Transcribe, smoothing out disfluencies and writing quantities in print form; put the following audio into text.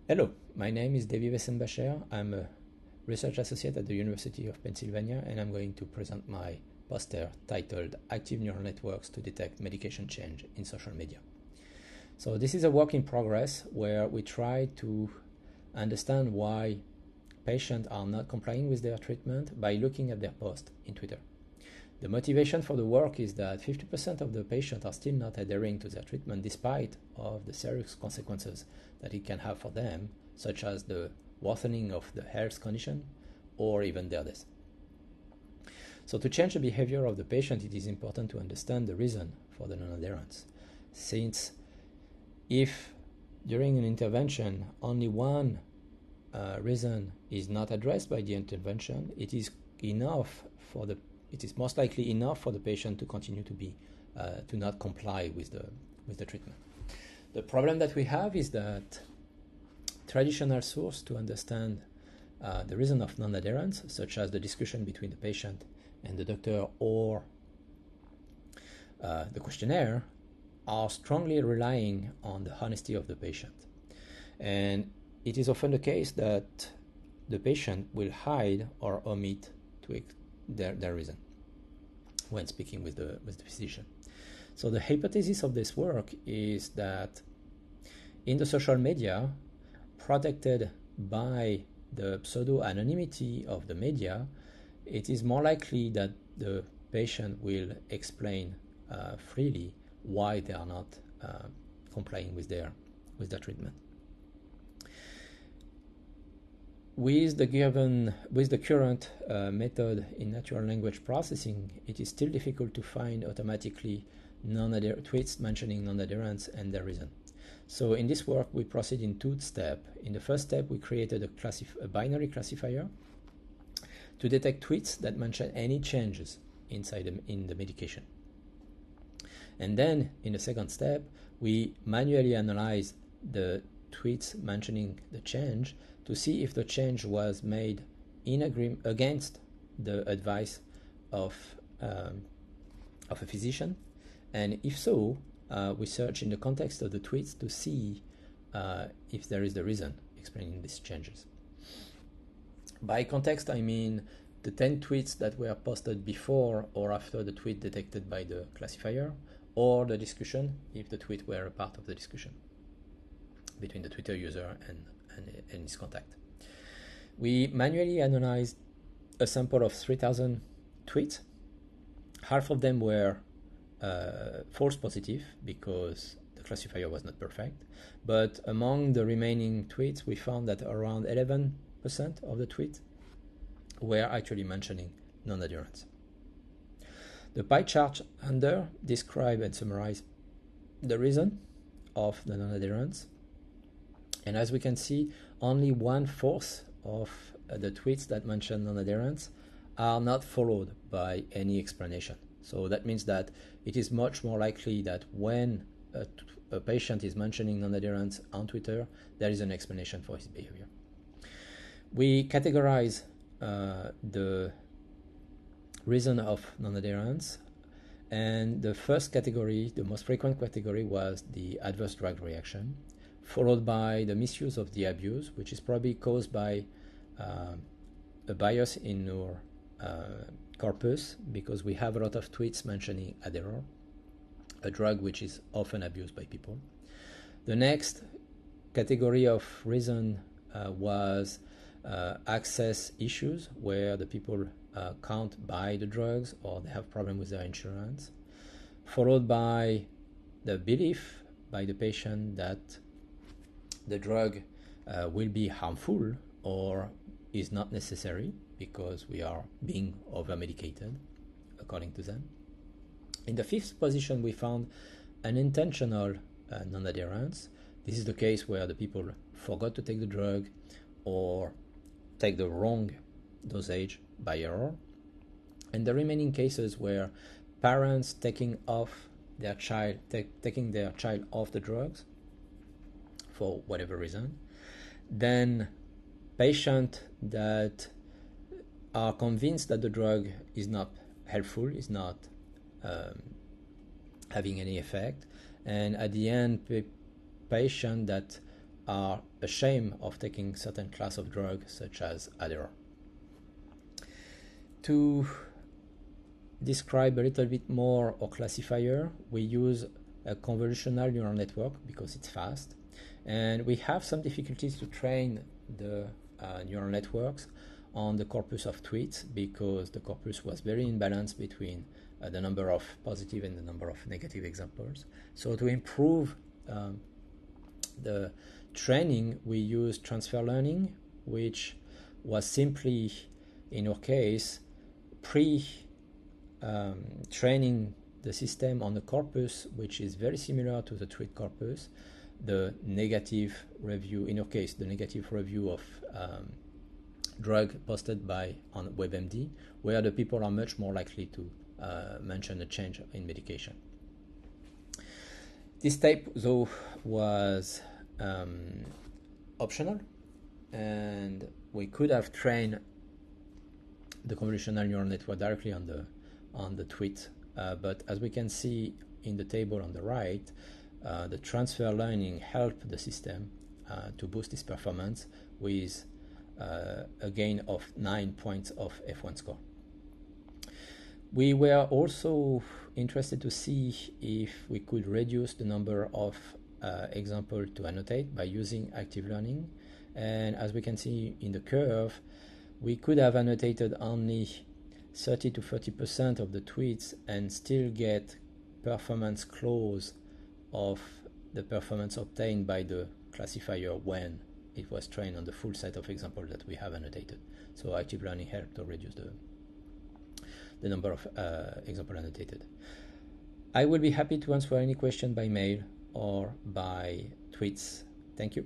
Hello, my name is Davy Weissenbacher. I'm a research associate at the University of Pennsylvania, and I'm going to present my poster titled Active Neural Networks to Detect Medication Change in Social Media. So this is a work in progress where we try to understand why patients are not complying with their treatment by looking at their posts in Twitter. The motivation for the work is that 50% of the patients are still not adhering to their treatment despite of the serious consequences that it can have for them, such as the worsening of the health condition or even their death. So to change the behavior of the patient, it is important to understand the reason for the non-adherence. Since if during an intervention only one reason is not addressed by the intervention, it is most likely enough for the patient to continue to not comply with the treatment. The problem that we have is that traditional source to understand the reason of non-adherence, such as the discussion between the patient and the doctor or the questionnaire, are strongly relying on the honesty of the patient. And it is often the case that the patient will hide or omit their reason when speaking with the physician. So the hypothesis of this work is that in the social media, protected by the pseudo-anonymity of the media, it is more likely that the patient will explain freely why they are not complying with their treatment. With the current method in natural language processing, it is still difficult to find automatically tweets mentioning non-adherence and their reason. So in this work, we proceed in two steps. In the first step, we created a binary classifier to detect tweets that mention any changes in the medication. And then in the second step, we manually analyze the tweets mentioning the change to see if the change was made in agreement against the advice of a physician, and if so, we search in the context of the tweets to see if there is the reason explaining these changes. By context, I mean the 10 tweets that were posted before or after the tweet detected by the classifier, or the discussion if the tweet were a part of the discussion between the Twitter user and his contact. We manually analyzed a sample of 3,000 tweets. Half of them were false positive because the classifier was not perfect. But among the remaining tweets, we found that around 11% of the tweets were actually mentioning non-adherence. The pie chart under describe and summarize the reason of the non-adherence. And as we can see, only 1/4 of the tweets that mention non-adherence are not followed by any explanation. So that means that it is much more likely that when a patient is mentioning non-adherence on Twitter, there is an explanation for his behavior. We categorize the reason of non-adherence, and the first category, the most frequent category, was the adverse drug reaction, followed by the misuse of the abuse, which is probably caused by a bias in our corpus, because we have a lot of tweets mentioning Adderall, a drug which is often abused by people. The next category of reason was access issues, where the people can't buy the drugs or they have problems with their insurance, followed by the belief by the patient that the drug will be harmful or is not necessary because we are being over-medicated, according to them. In the fifth position, we found an intentional non-adherence. This is the case where the people forgot to take the drug or take the wrong dosage by error. And the remaining cases were parents taking their child off the drugs for whatever reason. Then patients that are convinced that the drug is not helpful, is not having any effect, and at the end, patients that are ashamed of taking certain class of drug, such as Adderall. To describe a little bit more our classifier, we use a convolutional neural network because it's fast, and we have some difficulties to train the neural networks on the corpus of tweets because the corpus was very imbalanced between the number of positive and the number of negative examples. So to improve the training, we use transfer learning, which was simply, in our case, training the system on the corpus, which is very similar to the tweet corpus. The negative review, in our case, the negative review of drug posted on WebMD, where the people are much more likely to mention a change in medication. This type, though, was optional, and we could have trained the convolutional neural network directly on the tweet, but as we can see in the table on the right, the transfer learning helped the system to boost its performance with a gain of 9 points of F1 score. We were also interested to see if we could reduce the number of examples to annotate by using active learning, and as we can see in the curve, we could have annotated only 30 to 40% of the tweets and still get performance close of the performance obtained by the classifier when it was trained on the full set of examples that we have annotated. So active learning helped to reduce the number of examples annotated. I will be happy to answer any question by mail or by tweets. Thank you.